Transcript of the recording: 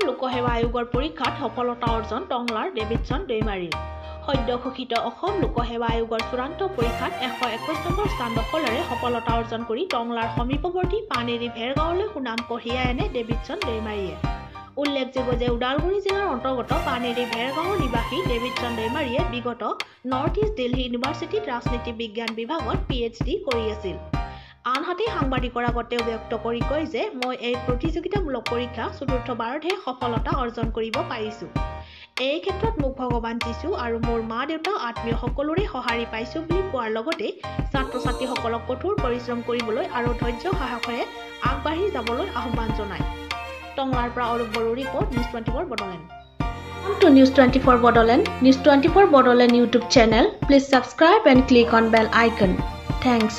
লোকসেৱা আয়োগৰ পৰীক্ষাত সফলতা অৰ্জন টংলাৰ ডেভিডson দৈমাৰীৰ। সদ্য ঘোষিত অসম লোকসেৱা আয়োগৰ চূড়ান্ত পৰীক্ষাত 121 নম্বৰ স্থান দখলেৰে সফলতা অৰ্জন কৰি টংলাৰ সমীপৱৰ্তী পানেৰী ভেৰগাঁৱলৈ সুনাম কঢ়িয়াই আনে ডেভিডson দৈমাৰীয়ে। উল্লেখযোগ্য যে ওদালগুৰি জিলাৰ অন্তৰ্গত পানেৰী ভেৰগাঁৱৰ নিবাসী ডেভিডson দৈমাৰীয়ে বিগত নৰ্থ ইষ্ট দিল্লী ইউনিভাৰ্চিটিত ৰাজনীতি বিজ্ঞান বিভাগত PhD কৰি আছিল। আনহাতে সাংবাদিকৰ আগত তেওঁ ব্যক্ত কৰি কয় যে মই এই প্ৰতিযোগিতামূলক পৰীক্ষা চতুৰ্থবাৰতহে সফলতা অৰ্জন কৰিব পাৰিছোঁ। এই ক্ষেত্ৰত মোক ভগৱান যীশু আৰু মোৰ মা দেউতা আত্মীয় সকলোৰে সঁহাৰি পাইছোঁ বুলি কোৱাৰ লগতে ছাত্ৰ ছাত্ৰীসকলক কঠোৰ পৰিশ্ৰম কৰিবলৈ আৰু ধৈৰ্য সাহসেৰে আগবাঢ়ি যাবলৈ আহ্বান জনায়। টংলাৰ পৰা অৰূপ বড়োৰ report news 24 Bodoland. Welcome to News 24 Bodoland. News 24 Bodoland YouTube channel. Please subscribe and click on bell icon. Thanks.